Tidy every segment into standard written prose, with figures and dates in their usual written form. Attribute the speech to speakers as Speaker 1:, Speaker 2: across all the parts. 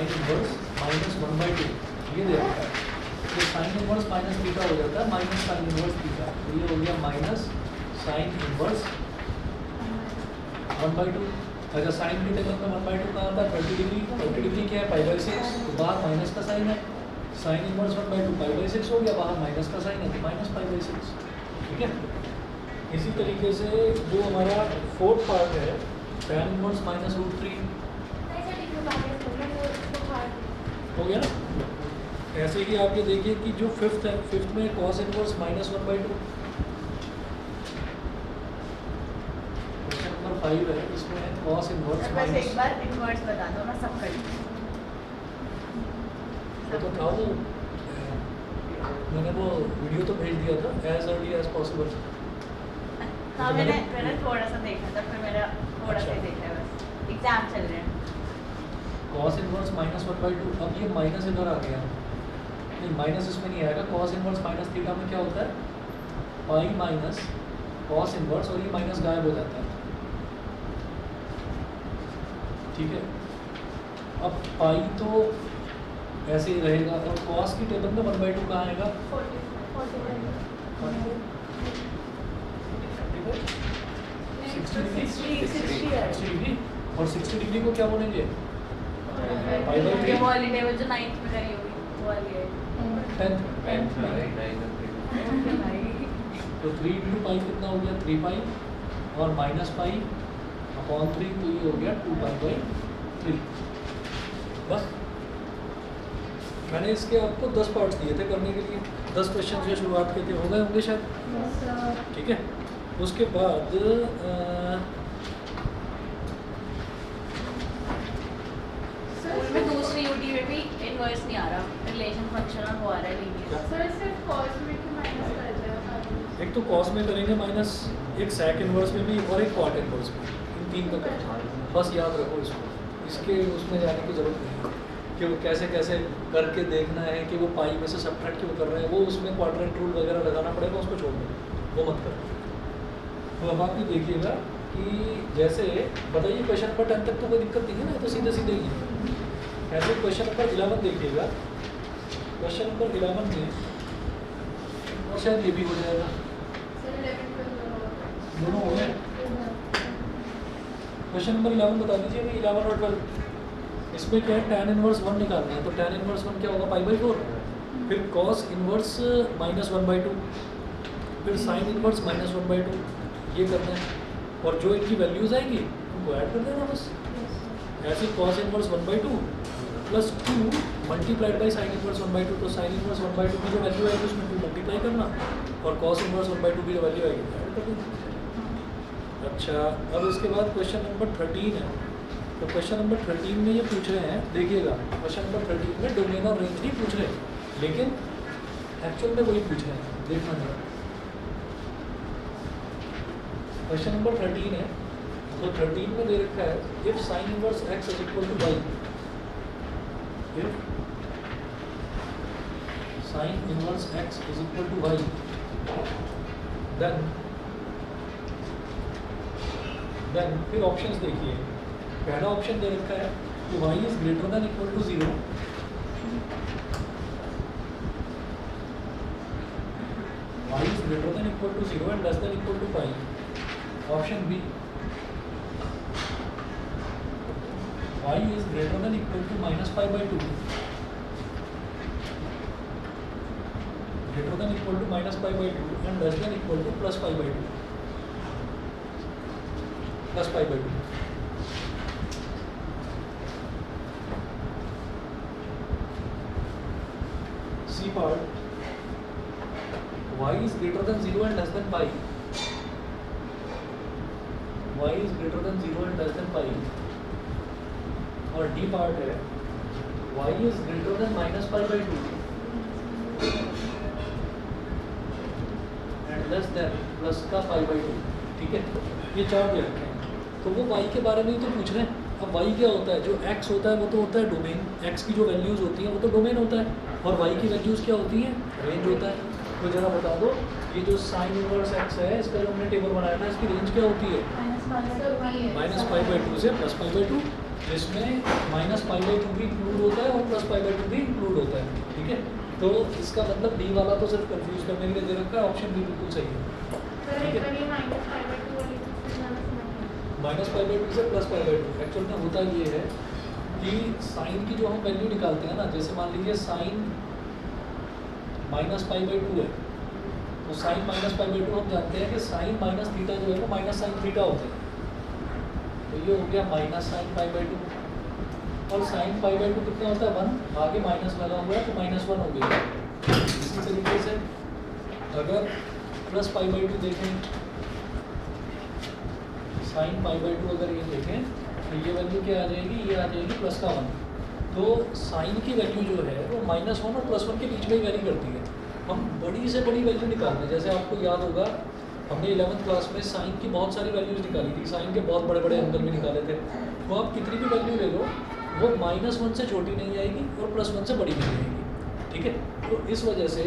Speaker 1: Sine inverse minus 1/2 ये दे रखा है, तो साइन इनवर्स माइनस थीटा हो जाता है माइनस साइन इनवर्स थीटा, तो ये हो गया माइनस साइन इनवर्स 1/2। अगर साइन के टेबल में 1/2 कहाँ था 30 डिग्री, 30 डिग्री क्या है π/6, तो बाहर माइनस का साइन है, साइन इनवर्स 1/2 π/6 हो गया, बाहर माइनस का साइन है तो माइनस π/6, ठीक है। इसी तरीके से जो हमारा फोर्थ पार्ट है tan इनवर्स माइनस √3 हो गया ना। ऐसे ही आप ये देखिए कि जो फिफ्थ है, फिफ्थ में cos inverse minus 1/2, question number 5 है, इसमें है cos इनवर्स
Speaker 2: बस
Speaker 1: माइनस,
Speaker 2: एक बार इनवर्स बता दो मैं सब कर लूँ।
Speaker 1: तो था वो मैंने वो वीडियो तो भेज दिया था एज अर्ली एज पॉसिबल।
Speaker 2: हाँ मैंने थोड़ा सा देखा था, फिर मेरा थोड़ा सा ही देखा है, बस एग्जाम चल रहे हैं।
Speaker 1: cos इनवर्स माइनस 1/2, अब ये माइनस इधर आ गया, नहीं माइनस इसमें नहीं आएगा, cos इनवर्स माइनस थीटा में क्या होता है पाई माइनस cos इनवर्स, और ये माइनस गायब हो जाता है, ठीक है। अब पाई तो ऐसे ही रहेगा, और cos की टेबल में 1/2 कहाँ आएगा 60 डिग्री, और 60 डिग्री को क्या बोलेंगे
Speaker 2: ये वाली टेबल जो 9th में करी होगी वो वाली है
Speaker 1: 10th तो 3 × पाई कितना हो गया 3 पाई, और माइनस पाई अपॉन 3, तो ये हो गया 2π/3। बस मैंने इसके आपको 10 पार्ट्स दिए थे करने के लिए, 10 क्वेश्चन जो शुरुआत के थे हो गए होंगे शायद, ठीक है। उसके बाद
Speaker 2: स्कूल में दूसरी यूटी में भी इनवर्स नहीं आ रहा, रिलेशन फंक्शन और वो आ रहा है लीनियर।
Speaker 3: सर सिर्फ cos में कि माइनस कर देगा।
Speaker 1: एक तो कॉस में करेंगे माइनस, एक सेक इनवर्स में भी, और एक क्वाट इनवर्स में, इन 3 का करेंगे। बस याद रखो इसको, इसके उसमें जाने की ज़रूरत नहीं है कि वो कैसे कैसे करके देखना है कि वो पाई में से सबट्रैक्ट क्यों कर रहे हैं, वो उसमें क्वाड्रेंट रूल वगैरह लगाना पड़ेगा, उसको छोड़ दो, वो मत करो। तो अब आप ये देखिएगा कि जैसे बताइए क्वेश्चन नंबर 10 तक तो कोई दिक्कत नहीं है ना, तो सीधे सीधे ही है। ऐसे क्वेश्चन नंबर 11 देखिएगा, क्वेश्चन नंबर 11 में और शायद ये भी हो जाएगा,
Speaker 3: सर 11 12
Speaker 1: दोनों हो गए। क्वेश्चन नंबर 11 बता दीजिए भाई, 11 और 12 इसमें क्या है tan इनवर्स 1 निकालना है, तो tan इनवर्स 1 क्या होगा π/4, फिर cos इनवर्स माइनस 1/2, फिर sin इनवर्स माइनस 1/2, ये करना है, और जो इनकी वैल्यूज आएंगी उनको ऐड कर देना बस। ऐसे cos inverse 1/2 plus 2 multiplied by sine inverse 1/2, तो साइन इनवर्स 1/2 की जो वैल्यू आएगी उसमें 2 मल्टीप्लाई करना, और cos इनवर्स 1/2 की जो वैल्यू आएगी वो ऐड कर देना। अच्छा, अब इसके बाद क्वेश्चन नंबर 13 है, तो क्वेश्चन नंबर 13 में ये पूछ रहे हैं, देखिएगा क्वेश्चन नंबर 13 में डोमेन और रेंज नहीं पूछ रहे, लेकिन एक्चुअल में वही पूछ रहे हैं, देखना जरा। क्वेश्चन नंबर 13 है, तो 13 में दे रखा है if sine inverse x is equal to y, if sine inverse x is equal to y, then फिर ऑप्शंस देखिए। पहला ऑप्शन दे रखा है कि y is greater than equal to 0, y is greater than equal to 0 and less than equal to pi. Option B, y is greater than equal to minus π/2, greater than equal to minus π/2 and less than equal to plus π/2, plus π/2। C part, y is greater than 0 and less than pi, y is greater than 0 and less than pi, और d part है y is greater than minus π/2 and less than plus का π/2, ठीक है। ये चार दे रखे हैं, तो वो y के बारे में ही तो पूछ रहे हैं। अब y क्या होता है, जो x होता है वो तो होता है डोमेन, x की जो वैल्यूज होती हैं वो तो डोमेन होता है, और y की वैल्यूज क्या होती हैं, रेंज होता है। तो जरा बता दो, ये जो साइन इनवर्स x है, इसका जो हमने टेबल बनाया था, इसकी रेंज क्या होती है
Speaker 3: माइनस
Speaker 1: माइनस π/2 से प्लस π/2, जिसमें -π/2 भी इंक्लूड होता है और +π/2 भी इंक्लूड होता है, ठीक है। तो इसका मतलब डी वाला तो सिर्फ कंफ्यूज करने के लिए दे रखा है, ऑप्शन बी बिल्कुल सही है।
Speaker 3: सर एक बार ये -π/2 वाली चीज़ ज़्यादा समझ
Speaker 1: -π/2 से +π/2 एक्चुअल में होता ये है कि साइन की जो हम वैल्यू निकालते हैं ना, जैसे मान लीजिए साइन -π/2 है, तो साइन -π/2 हम जानते हैं कि साइन माइनस थीटा जो है वो माइनस साइन थीटा होता है, तो ये हो गया माइनस साइन π/2, और साइन π/2 कितना होता है 1, आगे माइनस लगा हुआ है तो -1 हो गया। इसी तरीके से अगर +π/2 देखें, साइन π/2 अगर ये देखें तो ये वैल्यू क्या आ जाएगी, ये आ जाएगी +1। तो साइन की वैल्यू जो है वो -1 और +1 के बीच में ही वेरी करती है। हम बड़ी से बड़ी वैल्यू निकालते हैं, जैसे आपको याद होगा हमने 11th क्लास में साइन की बहुत सारी वैल्यूज निकाली थी, साइन के बहुत बड़े बड़े एंगल भी निकाले थे। तो आप कितनी भी वैल्यू ले लो वो -1 से छोटी नहीं आएगी और +1 से बड़ी नहीं आएगी, ठीक है। तो इस वजह से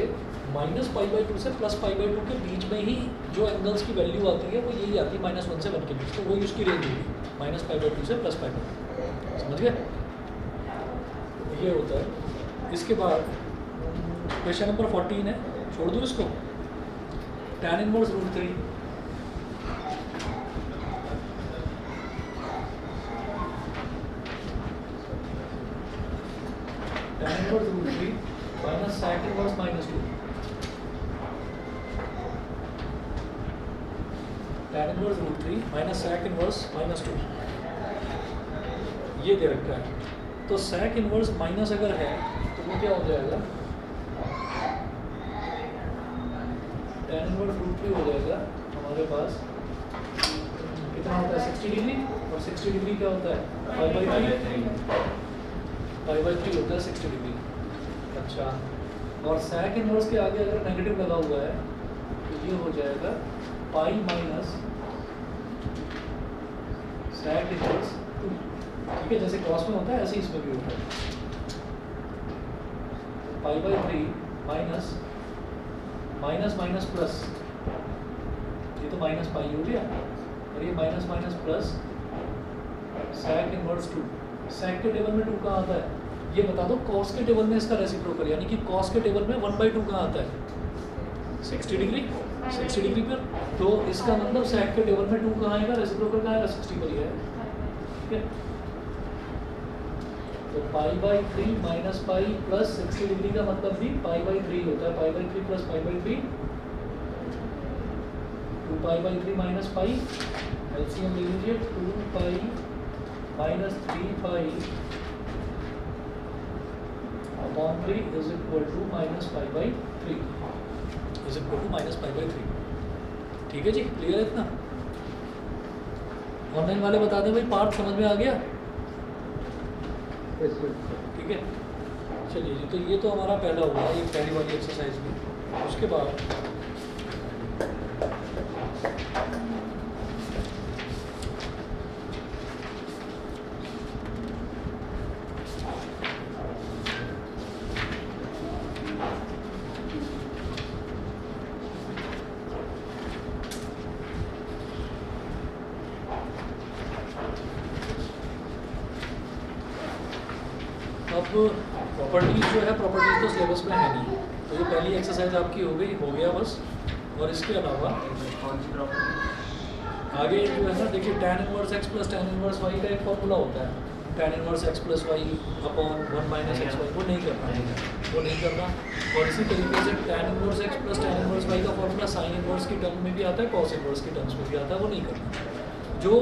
Speaker 1: -π/2 से +π/2 के बीच में ही जो एंगल्स की वैल्यू आती है वो यही आती है, -1 से 1 के बीच, तो वही उसकी रेंज होगी -π/2 से +π/2, समझ गए। ये होता है। इसके बाद क्वेश्चन नंबर 14 है, छोड़ दूँ इसको, tan inverse √3। tan inverse √3 minus sec inverse -2। tan inverse √3 minus sec inverse -2, ये दे रखा है। तो sec इनवर्स माइनस अगर है तो वो क्या हो जाएगा, tan इनवर्स √3 हो जाएगा हमारे पास, कितना होता है 60 डिग्री, और 60 डिग्री क्या होता है π/3 होता है 60 डिग्री। अच्छा, और sec इनवर्स के आगे अगर नेगेटिव लगा हुआ है तो ये हो जाएगा पाई माइनस sec इनवर्स 2, ठीक है। जैसे कॉस में होता है ऐसे ही इसमें भी होता है, π/3 माइनस माइनस माइनस प्लस, ये तो माइनस पाई हो गया, और ये minus minus plus sec inverse 2। sec के टेबल में 2 कहाँ आता है ये बता दो, cos के टेबल में इसका रेसिप्रोकल, यानी कि cos के टेबल में 1/2 कहाँ आता है 60 डिग्री, 60 डिग्री पर, तो इसका मतलब sec के टेबल में 2 कहाँ आएगा, रेसिप्रोकल कहाँ आएगा 60 पर ही है, ठीक है। तो π/3 माइनस पाई प्लस 60 डिग्री का मतलब भी π/3 होता है, π/3 प्लस π/3 2π/3 माइनस पाई, एलसीएम ले लीजिए, 2π minus 3π/3 is equal to -π/3 is equal to -π/3, ठीक है जी। क्लियर है इतना? ऑनलाइन वाले बता दें भाई, पार्ट समझ में आ गया, ठीक है। चलिए जी, तो ये तो हमारा पहला हुआ, ये पहली वाली एक्सरसाइज भी। उसके बाद अब प्रॉपर्टीज जो है, प्रॉपर्टीज तो सिलेबस में है नहीं, तो ये पहली एक्सरसाइज आपकी हो गई, हो गया बस। और इसके अलावा आगे जो है ना, देखिए tan inverse x plus tan inverse y का एक फॉर्मूला होता है, tan inverse x plus y upon 1 minus X Y, वो नहीं करना, वो नहीं करना। और इसी तरीके से tan inverse x plus tan inverse y का फॉर्मूला साइन इनवर्स की टर्म में भी आता है, कॉस इनवर्स की टर्म्स में भी आता है, वो नहीं करना। जो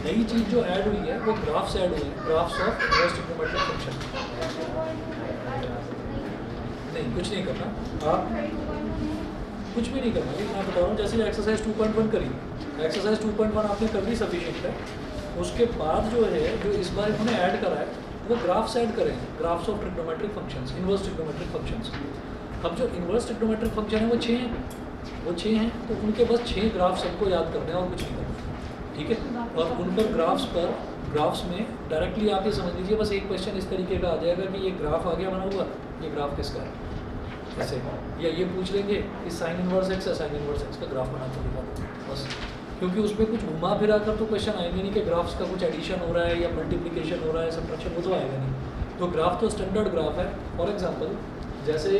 Speaker 1: नई चीज़ जो ऐड हुई है वो ग्राफ्स ऐड हुए हैं, graphs of inverse trigonometric function. नहीं, कुछ नहीं करना, आप कुछ भी नहीं करना, लेकिन मैं बता रहा हूँ, जैसे एक्सरसाइज 2.1 करी, एक्सरसाइज 2.1 आपने कर ली, सफिशिएंट है। उसके बाद जो है, जो इस बार इन्होंने ऐड करा है, वो ग्राफ्स ऐड करें, graphs of trigonometric functions, inverse trigonometric functions. अब जो इनवर्स ट्रिग्नोमेट्रिक फंक्शन है वो 6 हैं, वो 6 हैं, तो उनके बस 6 ग्राफ्स हमको याद करने हैं और कुछ नहीं करना, ठीक है। और उन पर ग्राफ्स में डायरेक्टली आप ये समझ लीजिए, बस एक क्वेश्चन इस तरीके का आ जाएगा कि ये ग्राफ आ गया बना हुआ, ये ग्राफ किसका है, ऐसे, या ये पूछ लेंगे कि साइन इनवर्स एक्स है, साइन इनवर्स एक्स का ग्राफ बना के दिखा दो, बस क्योंकि उसमें कुछ घुमा फिरा कर तो क्वेश्चन आएंगे नहीं कि ग्राफ्स का कुछ एडिशन हो रहा है या मल्टीप्लिकेशन हो रहा है, सब्ट्रैक्शन, वो तो आएगा नहीं। तो ग्राफ तो स्टैंडर्ड ग्राफ है। फॉर एग्जांपल जैसे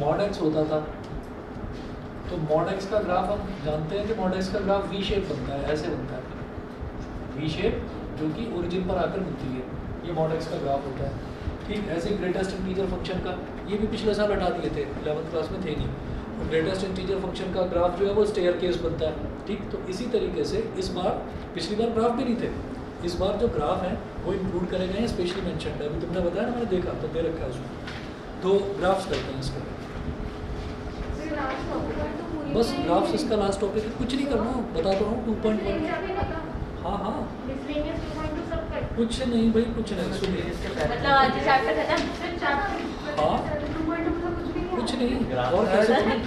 Speaker 1: मॉड एक्स होता था, तो मॉड एक्स का ग्राफ हम जानते हैं कि मॉड एक्स का ग्राफ वी शेप बनता है, ऐसे बनता है वी शेप, जो कि ओरिजिन पर आकर मिलती है, ये मॉड एक्स का ग्राफ होता है। ठीक, ऐसे ग्रेटेस्ट इंटीजर फंक्शन का, ये भी पिछले साल हटा दिए थे, 11th क्लास में थे नहीं। तो ग्रेटेस्ट इंटीजर फंक्शन का ग्राफ जो है वो स्टेयर केस बनता है। ठीक, तो इसी तरीके से इस बार, पिछली बार ग्राफ भी नहीं थे, इस बार जो ग्राफ है वो इंक्लूड करे गए हैं, स्पेशली मेंशन्ड है। अभी तुमने बताया ना, मैंने देखा तो दे रखा है उसमें। तो ग्राफ्स करते हैं इसके,
Speaker 3: फिर लास्ट टॉपिक तो पूरी
Speaker 1: बस ग्राफ्स इसका लास्ट टॉपिक है, कुछ नहीं करना, बता तो रहा हूँ 2.1। हाँ हाँ,
Speaker 3: मिसलेनियस 2.2 सब कर
Speaker 1: कुछ नहीं भाई, कुछ नहीं, सुनिए
Speaker 2: मतलब आज चैप्टर खत्म।
Speaker 3: सिर्फ चैप्टर
Speaker 1: हाँ।
Speaker 3: 2.2 मतलब कुछ भी नहीं है।
Speaker 1: कुछ नहीं, और कैसे भाई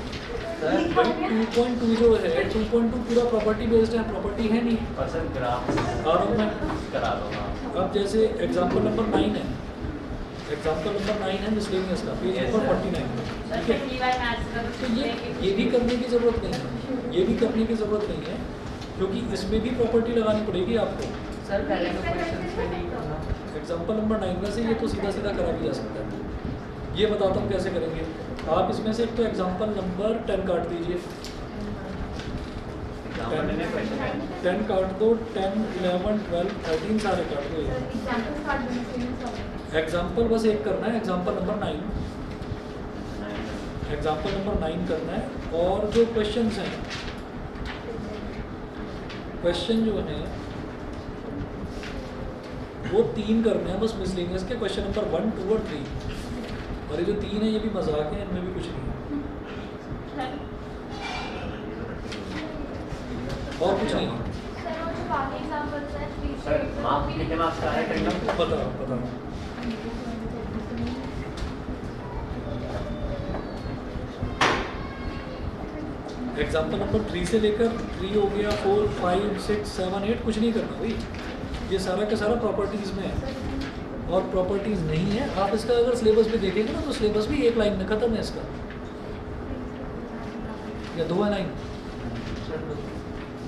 Speaker 1: 2.2 जो है, 2.2 पूरा प्रॉपर्टी बेस्ड है, प्रॉपर्टी है नहीं। और मैं
Speaker 4: करा दो हाँ।
Speaker 1: अब जैसे एग्जांपल नंबर 9 है, एग्जांपल नंबर 9 है मिसलेनियस का, पेज नंबर 49, ठीक है।
Speaker 2: टीवाई मैथ्स का
Speaker 1: तो ये भी करने की ज़रूरत नहीं है, ये भी करने की ज़रूरत नहीं है, क्योंकि इसमें भी प्रॉपर्टी लगानी पड़ेगी आपको।
Speaker 5: सर पहले का क्वेश्चन पे नहीं करना।
Speaker 1: एग्जांपल नंबर 9 में से ये तो सीधा सीधा करा भी जा सकता है। ये बताता हूँ कैसे करेंगे। आप इसमें से एक तो एग्जांपल नंबर 10 काट दीजिए, 10 काट दो, 10, 11, 12, 13 सारे काट दो।
Speaker 3: एग्जांपल स्टार्ट मिसलेनियस वाले।
Speaker 1: एग्जांपल बस एक करना है, एग्जांपल नंबर 9, एग्जांपल नंबर 9 करना है। और जो क्वेश्चंस हैं, क्वेश्चन जो हैं वो 3 करने हैं बस मिसलेनियस के, क्वेश्चन नंबर 1, 2 और 3। और ये जो 3 है ये भी मजाक है, इनमें भी कुछ नहीं है, और कुछ नहीं है।
Speaker 3: सर वो जो बाकी एग्जांपल्स हैं 3 से
Speaker 4: सर मार्क्स कितने मार्क्स का है करेंगे?
Speaker 1: पता एग्जाम्पल नंबर 3 से लेकर 3 हो गया, 4, 5, 6, 7, 8, कुछ नहीं करना भाई। ये सारा का सारा प्रॉपर्टीज़ में है, और प्रॉपर्टीज़ नहीं है। आप इसका अगर सिलेबस भी देखेंगे ना, तो सिलेबस भी एक लाइन में ख़त्म है इसका, या 2 है लाइन,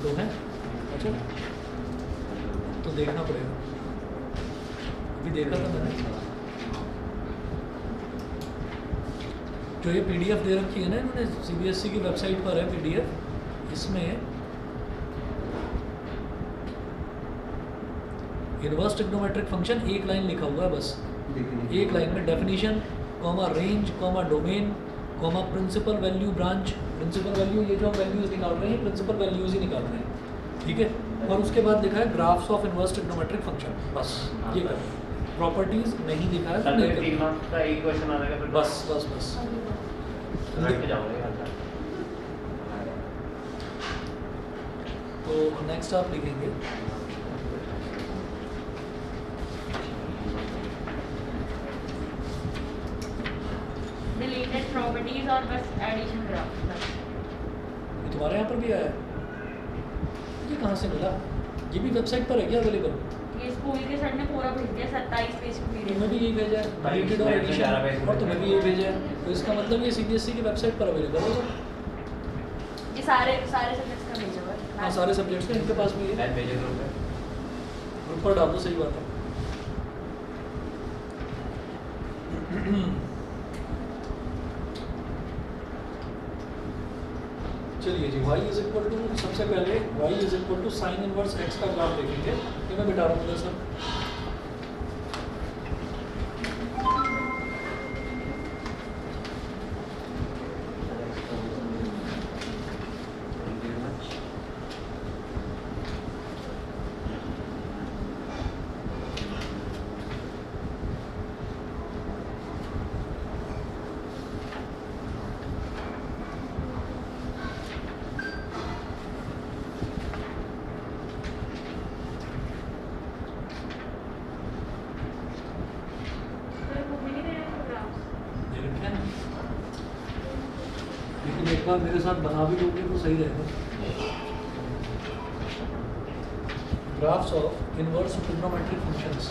Speaker 1: 2 है। अच्छा, तो देखना पड़ेगा, अभी देखा था मैंने। जो ये पीडीएफ दे रखी है ना इन्होंने, सीबीएसई की वेबसाइट पर है पीडीएफ, इसमें इनवर्स ट्रिग्नोमेट्रिक फंक्शन एक लाइन लिखा हुआ है बस, एक लाइन में definition, comma range, comma domain, comma principal value branch. Principal value, ये जो हम वैल्यूज निकाल रहे हैं प्रिंसिपल वैल्यूज ही निकाल रहे हैं, ठीक है। और उसके बाद लिखा है graphs of inverse trigonometric function, बस ये कर, प्रॉपर्टीज नहीं लिखा है,
Speaker 4: सर
Speaker 1: नहीं
Speaker 4: मेरे 3
Speaker 1: करना।
Speaker 4: मार्क्स का एक क्वेश्चन आ जाएगा फिर
Speaker 1: बस बस बस
Speaker 4: रट के जाओगे हल्का।
Speaker 1: तो नेक्स्ट आप लिखेंगे
Speaker 2: डिलीटेड प्रॉपर्टीज और बस एडिशन ग्राफ।
Speaker 1: ये तुम्हारे यहाँ पर भी आया है, ये कहाँ से मिला? ये भी वेबसाइट पर है क्या अवेलेबल?
Speaker 2: ये स्कूल के सर ने पूरा भेज दिया, 27 पेज की
Speaker 1: तुम्हें भी
Speaker 2: पीडीएफ।
Speaker 1: यही भेजा है, डिलीटेड और एडिशन, और तुम्हें भी यही भेजा है, तो इसका मतलब ये सीबीएसई की वेबसाइट पर अवेलेबल होगा।
Speaker 2: ये सारे सब्जेक्ट्स का भेजा हुआ है।
Speaker 1: हाँ, सारे सब्जेक्ट्स का इनके पास भी है,
Speaker 4: मैं भेजे ग्रुप में।
Speaker 1: ग्रुप पर डाल दो, सही बात है। चलिए जी, y इज इक्वल टू, सबसे पहले y is equal to sine inverse x का ग्राफ देखेंगे। ये मैं बिठा रहा हूँ सर,
Speaker 3: सर वो भी नहीं दे रहे प्रोग्राम्स।
Speaker 1: दे रखे हैं, लेकिन एक बार मेरे साथ बना भी लोगे तो सही रहेगा। Graphs of inverse trigonometric functions.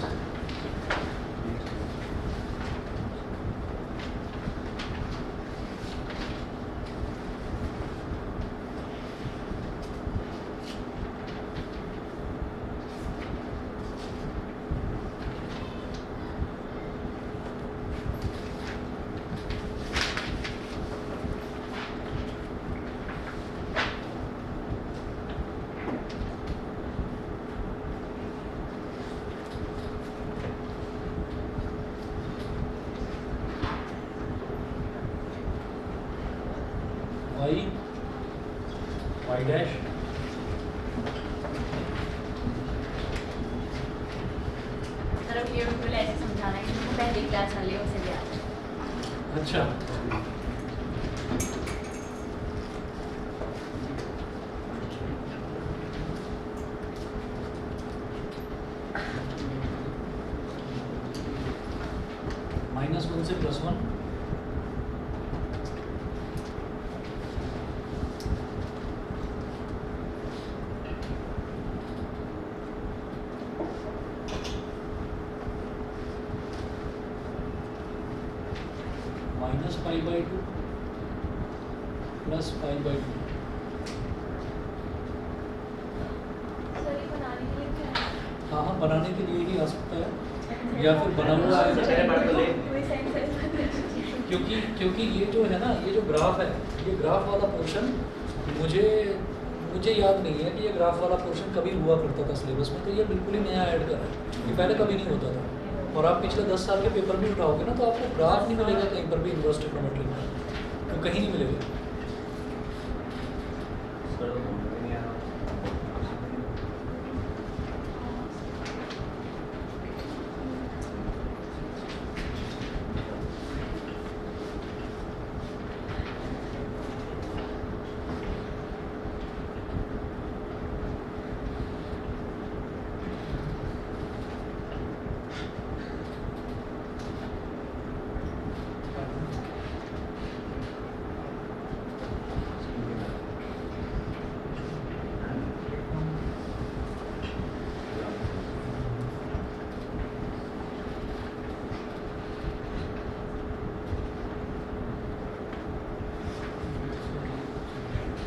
Speaker 1: Y dash
Speaker 2: मतलब ये बिल्कुल ऐसे समझाना है कि तुमको पहली क्लास वाले उसे भी आता है।
Speaker 1: अच्छा -1 से +1 -π/2 +π/2
Speaker 3: सर ये बनाने के लिए क्या है?
Speaker 1: हाँ हाँ बनाने के लिए ही आ सकता है या फिर बना हुआ है
Speaker 4: पहले बात तो ले
Speaker 2: कोई सेंस है
Speaker 1: क्योंकि ये जो है ना ये जो ग्राफ है ये ग्राफ वाला पोर्शन मुझे याद नहीं है कि ये ग्राफ वाला पोर्शन कभी हुआ करता था सिलेबस में, तो ये बिल्कुल ही नया ऐड करा है, ये पहले कभी नहीं होता था। और आप पिछले 10 साल के पेपर भी उठाओगे ना तो आपको ग्राफ नहीं मिलेगा कहीं पर भी इनवर्स ट्रिग्नोमेट्री में, तो कहीं नहीं मिलेगा।
Speaker 4: सर नहीं आ रहा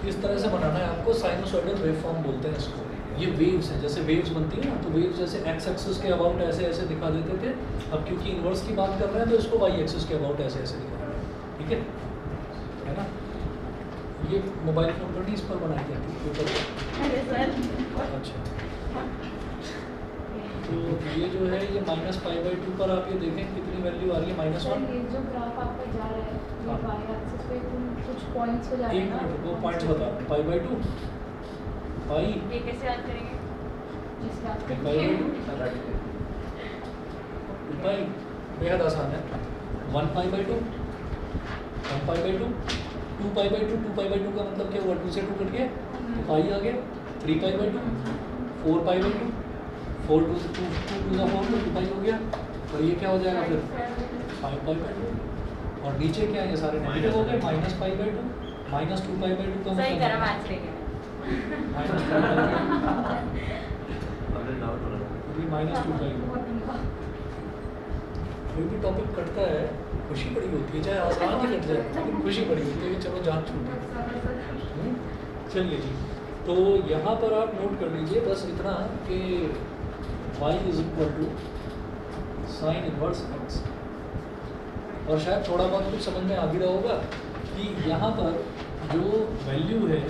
Speaker 1: इस तरह से बनाना है आपको, साइनोसॉइडल वेवफॉर्म बोलते हैं इसको। ये वेव्स हैं, जैसे वेव्स बनती है ना, तो वेव्स जैसे एक्स एक्सिस के अबाउट ऐसे ऐसे दिखा देते थे, अब क्योंकि इन्वर्स की बात कर रहे हैं तो इसको वाई एक्सिस के अबाउट ऐसे ऐसे दिखा रहे हैं, ठीक है ना। ये मोबाइल फ़ोन पर नहीं, इस पर बनाई जाती है पेपर पर।
Speaker 2: अरे सर
Speaker 1: अच्छा, तो ये जो है ये -π/2 पर आप ये देखें कितनी वैल्यू आ रही है,
Speaker 3: सर
Speaker 1: -1।
Speaker 3: ये जो ग्राफ आपका जा रहा है ये
Speaker 1: हाँ।
Speaker 3: वाई एक्सिस पे तुम कुछ पॉइंट्स पे जा रहे
Speaker 1: एक
Speaker 3: हैं
Speaker 1: मिनट,
Speaker 3: ना,
Speaker 1: वो पॉइंट्स बता, π/2 पाई
Speaker 2: ये कैसे याद करेंगे?
Speaker 3: जिसके आपके
Speaker 1: π/2 पाई बेहद आसान है। 1π/2 1π/2 2π/2 2π/2 का मतलब क्या हुआ, 2 से 2 कट गया तो पाई आ गया, 3π/2 4π/2 4 2 से 2 2 का 4 2 पाई हो गया, और ये क्या हो जाएगा फिर 5π/2, और नीचे क्या है ये सारे नेगेटिव हो गए, -π/2 -2π/2 का
Speaker 2: सही करा
Speaker 1: मतलब
Speaker 2: मैथ्स लेके
Speaker 4: अपने डाउट हो रहा
Speaker 1: ये -2π कोई भी टॉपिक कटता है खुशी बड़ी होती है, चाहे आसान ही कट जाए लेकिन खुशी बड़ी होती है कि चलो जान छूट। चलिए जी, तो यहाँ पर आप नोट कर लीजिए बस इतना कि y = sin इनवर्स x, और शायद थोड़ा बहुत कुछ समझ में आ भी रहा होगा कि यहाँ पर जो वैल्यू है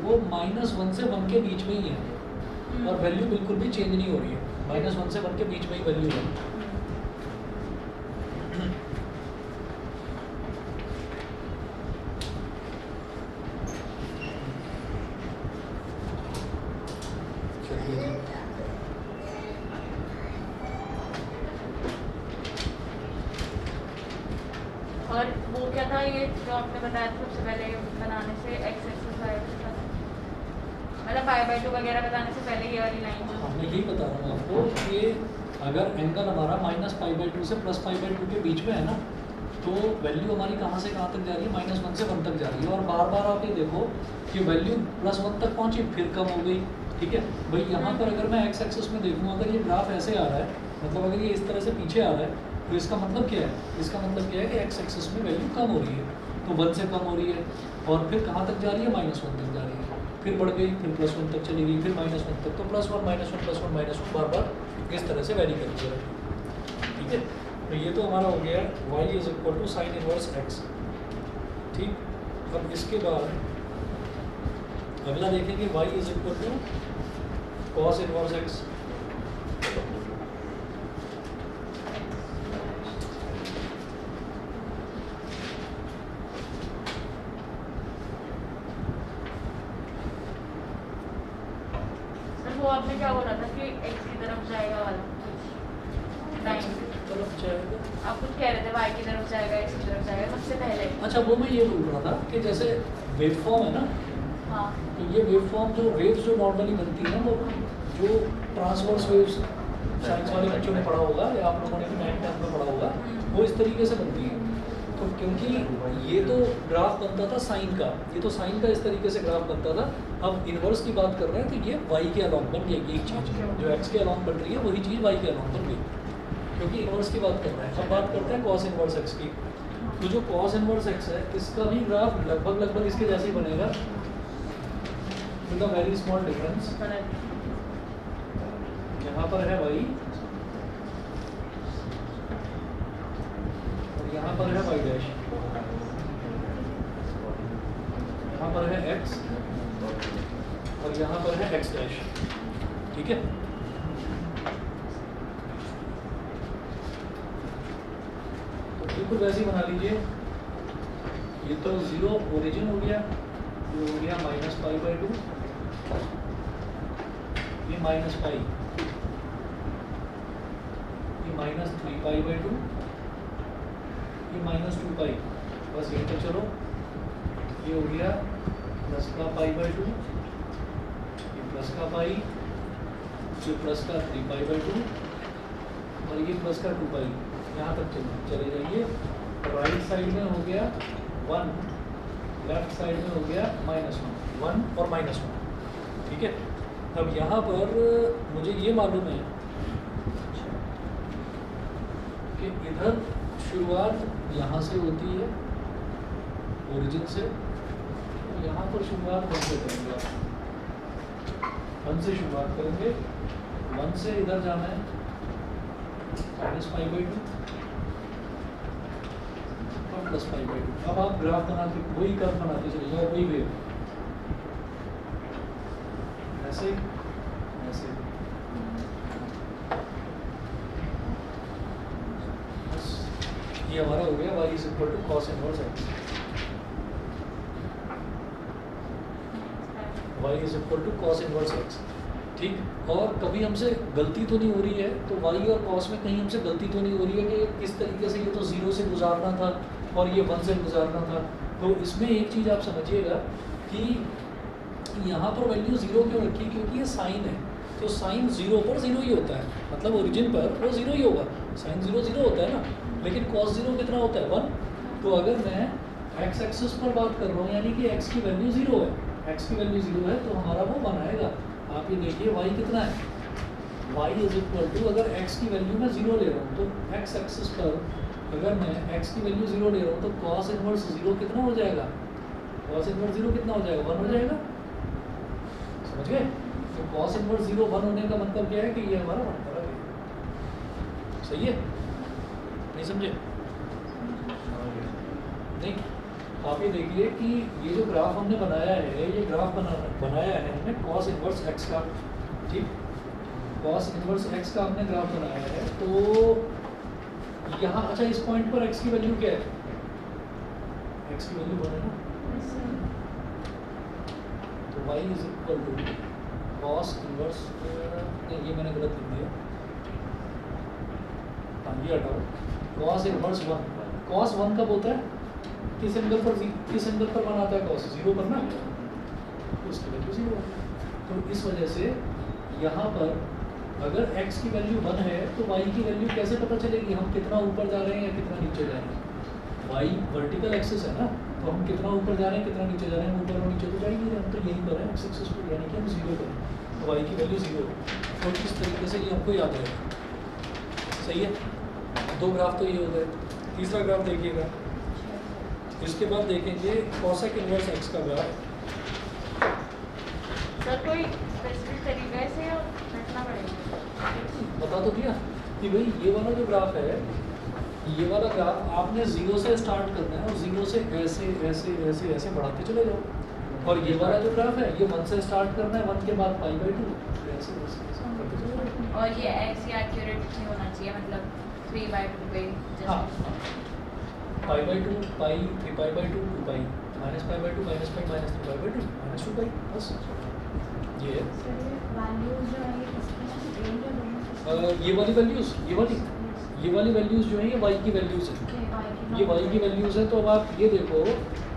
Speaker 1: वो -1 से 1 के बीच में ही है, और वैल्यू बिल्कुल भी चेंज नहीं हो रही है, -1 से 1 के बीच में ही वैल्यू है। चलिए जी,
Speaker 2: और वो क्या था ये जो आपने बताया था सबसे पहले बनाने से x एक्सिस y एक्सिस का, मतलब π/2 वगैरह बताने से पहले ये वाली लाइन जो
Speaker 1: मैं यही बता रहा हूँ आपको कि अगर एंगल हमारा -π/2 से +π/2 के बीच में है ना, तो वैल्यू हमारी कहाँ से कहाँ तक जा रही है, -1 से 1 तक जा रही है, और बार बार आप ये देखो कि वैल्यू +1 तक पहुँची फिर कम हो गई, ठीक है भाई। यहाँ पर अगर मैं x एक्सिस में देखूँ, अगर ये ग्राफ ऐसे आ रहा है, मतलब अगर ये इस तरह से पीछे आ रहा है, तो इसका मतलब क्या है, इसका मतलब क्या है कि x एक्सिस में वैल्यू कम हो रही है, तो 1 से कम हो रही है, और फिर कहाँ तक जा रही है, -1 तक जा रही है, फिर बढ़ गई, फिर +1 तक चली गई, फिर -1 तक, तो +1 -1 +1 -1 बार बार इस तरह से वैरी करती है, ठीक है। तो ये तो हमारा हो गया y = sin इनवर्स x, ठीक। अब इसके बाद अगला देखेंगे y = cos इनवर्स x।
Speaker 2: आपने क्या बोला था कि x की तरफ जाएगा वाला लाइन
Speaker 1: तरफ जाएगा।
Speaker 2: आप कुछ कह रहे थे y की तरफ जाएगा x की तरफ जाएगा सबसे पहले।
Speaker 1: अच्छा वो मैं ये बोल रहा था कि जैसे वेव फॉर्म है ना,
Speaker 2: हाँ
Speaker 1: तो ये वेव फॉर्म जो वेव्स जो नॉर्मली बनती है वो जो ट्रांसवर्स वेव्स साइंस वाले बच्चों ने पढ़ा होगा या आप लोगों ने भी 9th 10th में पढ़ा होगा, वो इस तरीके से बनती है। तो क्योंकि ये तो ग्राफ बनता था साइन का, ये तो साइन का इस तरीके से ग्राफ बनता था। अब इनवर्स की बात कर रहे हैं तो ये y के अलॉन्ग बन जाएगी एक चीज़, जो x के अलॉन्ग बन रही है वही चीज़ y के अलॉन्ग बन गई, क्योंकि इनवर्स की बात कर रहे हैं। अब बात करते हैं कॉस इनवर्स x की। तो जो कॉस इनवर्स x है इसका भी ग्राफ लगभग इसके जैसे ही बनेगा, with a very small difference. यहाँ पर है y और यहाँ पर है y डैश, यहाँ पर है x और यहाँ पर है x डैश, ठीक है। तो बिल्कुल वैसे ही बना लीजिए। ये तो 0 ओरिजिन हो गया, ये हो गया -π/2, ये -π, ये -3π/2, ये -2π, बस यहीं तक चलो। ये हो गया प्लस का π/2, ये प्लस का π, ये प्लस का 3π/2 और ये प्लस का 2π। यहाँ तक चले जाइए। राइट साइड में हो गया 1, लेफ्ट साइड में हो गया -1 और -1, ठीक है। अब यहाँ पर मुझे ये मालूम है कि इधर शुरुआत यहाँ से होती है ओरिजिन से, तो यहाँ पर शुरुआत 1 से करेंगे आप, 1 से शुरुआत करेंगे। 1 से इधर जाना है -π/2 और +π/2। अब आप ग्राफ बनाते वही कर्व बनाते चले जाओ, वही वेव, ऐसे ऐसे। बस ये हमारा हो गया y = cos inverse x, y = cos inverse x, ठीक। और कभी हमसे गलती तो नहीं हो रही है, तो y और cos में कहीं हमसे गलती तो नहीं हो रही है कि किस तरीके से ये तो 0 से गुजारना था और ये 1 से गुजारना था। तो इसमें एक चीज़ आप समझिएगा कि यहाँ पर वैल्यू 0 क्यों रखी, क्योंकि ये साइन है, तो साइन 0 पर 0 ही होता है, मतलब ओरिजिन पर वो 0 ही होगा। साइन 0 0 होता है ना, लेकिन cos 0 कितना होता है 1। तो अगर मैं x एक्सिस पर बात कर रहा हूँ, यानी कि x की वैल्यू 0 है, x की वैल्यू 0 है, तो हमारा वो 1 आएगा। आप ये देखिए y कितना है, y = अगर x की वैल्यू मैं 0 ले रहा हूँ, तो x एक्सिस पर अगर मैं x की वैल्यू 0 ले रहा हूँ, तो cos इनवर्स 0 कितना हो जाएगा, cos इनवर्स 0 कितना हो जाएगा, 1 हो जाएगा, समझ गए। तो cos इनवर्स 0 1 होने का मतलब क्या है कि ये हमारा 1 पर आ गया, सही है, नहीं समझे? नहीं, आप ये देखिए कि ये जो ग्राफ हमने बनाया है, ये ग्राफ बनाया है हमने cos इनवर्स x का, ठीक। cos इनवर्स x का हमने ग्राफ बनाया है। तो यहाँ अच्छा इस पॉइंट पर x की वैल्यू क्या है, x की वैल्यू 1 है ना, तो y = cos इनवर्स, नहीं ये मैंने गलत लिख दिया, हाँ ये हटाओ, cos इनवर्स 1। cos 1 कब होता है, किस एंगल पर 1 आता है, cos 0 पर ना, तो इसकी वैल्यू 0 है। तो इस वजह से यहाँ पर अगर x की वैल्यू 1 है, तो y की वैल्यू कैसे पता चलेगी, हम कितना ऊपर जा रहे हैं या कितना नीचे जा रहे हैं। y वर्टिकल एक्सिस है ना, तो हम कितना ऊपर जा रहे हैं कितना नीचे जा रहे हैं, ऊपर और नीचे तो जा ही नहीं रहे, हम तो यहीं पर हैं x एक्सिस पर, यानी कि हम 0 पर हैं, तो y की वैल्यू 0 है। तो इस तरीके से ये हमको याद रहेगा, सही है। 2 ग्राफ तो ये हो गए। तीसरा ग्राफ देखिएगा, इसके बाद देखेंगे cosec इनवर्स x का ग्राफ।
Speaker 2: सर कोई स्पेसिफिक तरीके से रखना पड़ेगा,
Speaker 1: बता तो दिया कि भाई ये वाला जो ग्राफ है, ये वाला ग्राफ आपने 0 से स्टार्ट करना है और 0 से ऐसे ऐसे ऐसे ऐसे बढ़ाते चले जाओ। और ये वाला जो ग्राफ है, ये 1 से स्टार्ट करना है, 1 के बाद π/2, ऐसे ऐसे ऐसे बढ़ते चले जाओ।
Speaker 2: और ये ऐसे एक्यूरेट नहीं होना चाहिए, मतलब 3/2 पे
Speaker 1: हाँ, π/2 π 3π/2 2π -π/2 -π -3π/2 -2π, बस ये है
Speaker 3: वैल्यूज जो है ये किसकी है रेंज है दोनों
Speaker 1: ये वाली वैल्यूज़, ये वाली वैल्यूज़ जो है ये y की वैल्यूज़ है। ये y की वैल्यूज़ है, तो अब आप ये देखो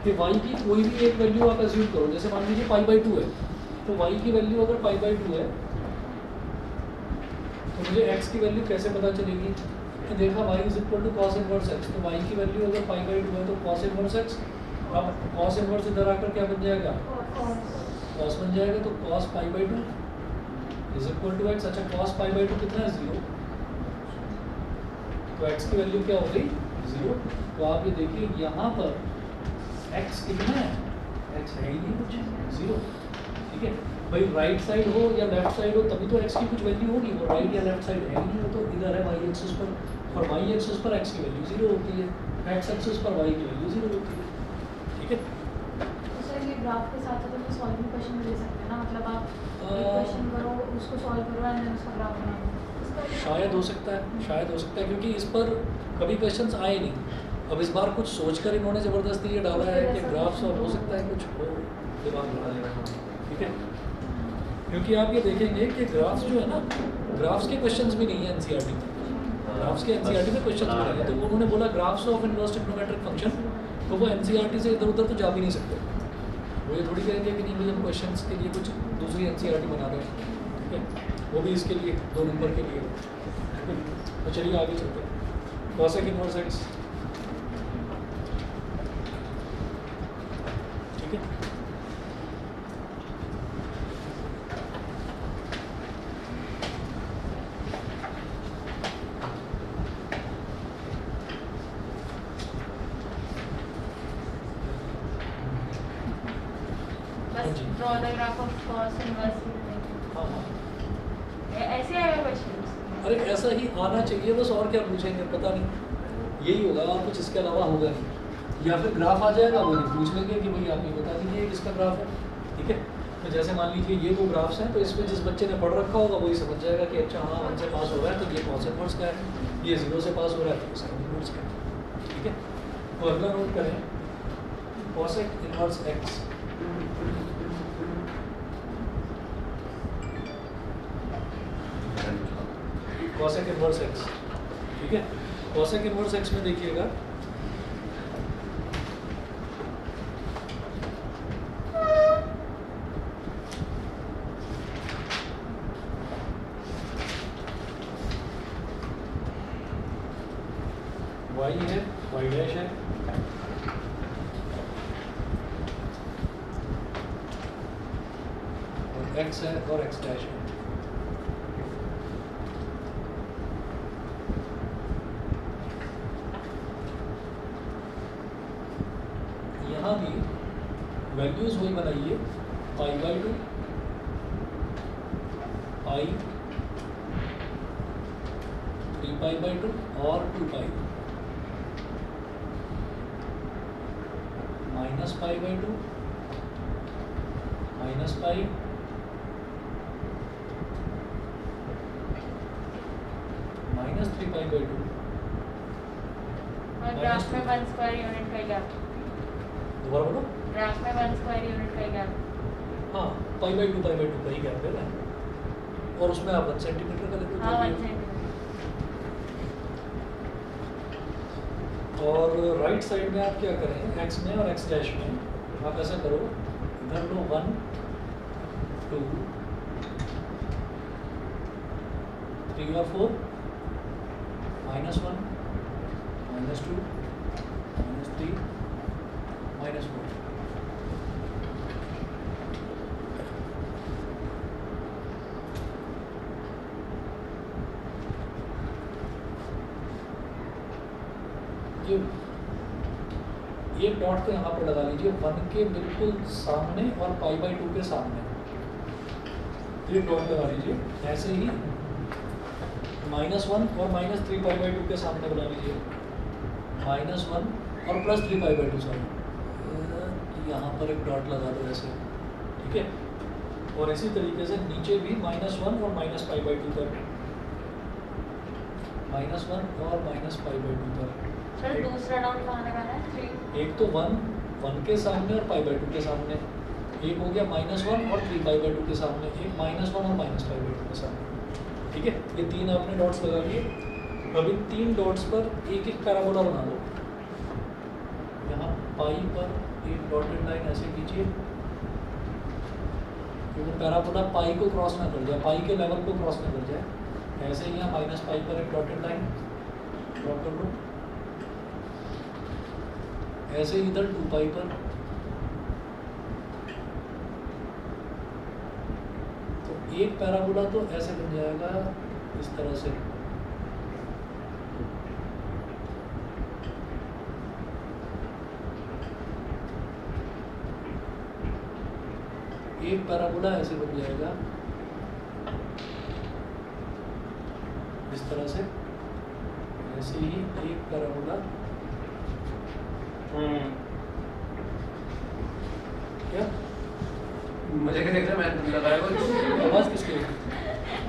Speaker 1: कि y की कोई भी एक वैल्यू आप एज्यूम करो, जैसे मान लीजिए π/2 है, तो y की वैल्यू अगर π/2 है तो मुझे x की वैल्यू कैसे पता चलेगी कि देखा y is equal to cos inverse x, तो y की वैल्यू अगर π/2 है तो cos इनवर्स x, अब cos इनवर्स इधर आकर क्या बन जाएगा, cos बन जाएगा, तो cos π/2 is equal to x। अच्छा cos π/2 कितना है, 0, तो x की वैल्यू क्या हो गई, 0। तो आप ये देखिए यहाँ पर x कितना है, x है ही नहीं कुछ, 0, ठीक है भाई। राइट साइड हो या लेफ्ट साइड हो तभी तो x की कुछ वैल्यू होगी, वो राइट या लेफ्ट साइड है ही नहीं, वो तो इधर है y एक्सिस पर, और y एक्सिस पर x की वैल्यू 0 होती है, x एक्सिस पर y की वैल्यू 0 होती है, ठीक है।
Speaker 3: तो सर ये ग्राफ के साथ साथ हमें सॉल्विंग क्वेश्चन भी दे सकते हैं ना, मतलब आप एक क्वेश्चन करो उसको सॉल्व करो एंड देन उसका ग्राफ बनाओ।
Speaker 1: शायद हो सकता है, शायद हो सकता है, क्योंकि इस पर कभी क्वेश्चंस आए नहीं। अब इस बार कुछ सोचकर इन्होंने ज़बरदस्ती ये डाला है कि ग्राफ्स और हो सकता है कुछ हो दिमाग लगा लेना, ठीक है। क्योंकि आप ये देखेंगे कि ग्राफ्स जो है ना, ग्राफ्स के क्वेश्चंस भी नहीं है एनसीईआरटी में, ग्राफ्स के एनसीईआरटी में क्वेश्चंस भी नहीं है, तो उन्होंने बोला graphs of inverse trigonometric function, तो वो एनसीईआरटी से इधर उधर तो जा भी नहीं सकते, वो ये थोड़ी कहेंगे कि नहीं भाई हम क्वेश्चंस के लिए कुछ दूसरी एनसीईआरटी बना रहे हैं, ठीक है, वो भी इसके लिए 2 नंबर के लिए, ठीक है। तो चलिए आगे चलते हैं, कॉसेक इनवर्स एक्स, ठीक है।
Speaker 2: बस
Speaker 1: जी।
Speaker 2: Draw the graph of cos inverse.
Speaker 1: हाँ हाँ,
Speaker 2: ऐसे आएगा क्वेश्चन।
Speaker 1: अरे ऐसा ही आना चाहिए बस, और क्या पूछेंगे पता नहीं, यही होगा और कुछ इसके अलावा होगा नहीं, या फिर ग्राफ आ जाएगा वो पूछ लेंगे कि भाई आप ये बता दीजिए किसका ग्राफ है, ठीक है। तो जैसे मान लीजिए ये 2 ग्राफ्स हैं, तो इसमें जिस बच्चे ने पढ़ रखा होगा वही समझ जाएगा कि अच्छा हाँ 1 से पास हो रहा है तो ये cos इनवर्स का है, ये 0 से पास हो रहा है तो sin इनवर्स का है, ठीक है। तो अगला नोट करें cosec inverse x, cosec inverse x, ठीक है। cosec इनवर्स x में देखिएगा y है, y डैश है, और x है और x डैश है। यहाँ भी वैल्यूज वही बनाइए, π/2, पाई, 3π/2 और 2π, -π/2, -π, -3π/2।
Speaker 2: और ग्राफ में 1 स्क्वायर यूनिट का गैप,
Speaker 1: दोबारा बोलो।
Speaker 2: ग्राफ में 1 स्क्वायर यूनिट का गैप।
Speaker 1: हाँ π/2 का ही गैप है ना, और उसमें आप 1 सेंटीमीटर का देखो
Speaker 2: हाँ
Speaker 1: जो
Speaker 2: 1
Speaker 1: भी है।
Speaker 2: सेंटीमीटर।
Speaker 1: और राइट साइड में आप क्या करें, x में और x डैश में आप ऐसा करो, इधर लो 1 2 3 और 4, -1 -2 -3 -4। ये डॉट को यहाँ पर लगा लीजिए 1 के बिल्कुल सामने और π/2 के सामने, ये डॉट लगा लीजिए। ऐसे ही -1 और -3π/2 के सामने बना लीजिए, -1 और +3π/2 सॉरी, यहाँ पर एक डॉट लगा दो ऐसे, ठीक है। और इसी तरीके से नीचे भी -1 और -π/2 पर, -1 और -π/2 पर।
Speaker 2: सर दूसरा डॉट कहाँ लगाना है? 3।
Speaker 1: एक तो 1 के सामने और π/2 के सामने, एक हो गया -1 और 3π/2 के सामने, एक -1 और -π/2 के सामने। ठीक है, ये 3 आपने डॉट्स लगा लिए। अब इन 3 डॉट्स पर एक एक पैराबोला बना लो। यहाँ पाई पर एक डॉटेड लाइन ऐसे कीजिए कि वो पैराबोला पाई को क्रॉस ना कर जाए, पाई के लेवल को क्रॉस ना कर जाए। ऐसे ही यहाँ -π पर एक डॉटेड लाइन ड्रॉ कर लो। ऐसे ही इधर 2π पर। तो एक पैराबोला तो ऐसे बन जाएगा इस तरह से। एक पैराबोला ऐसे बन जाएगा इस तरह से। ऐसे ही एक पैराबोला क्या
Speaker 4: मुझे क्या देख रहा है, मैं लगाया कुछ
Speaker 1: आवाज किसकी है?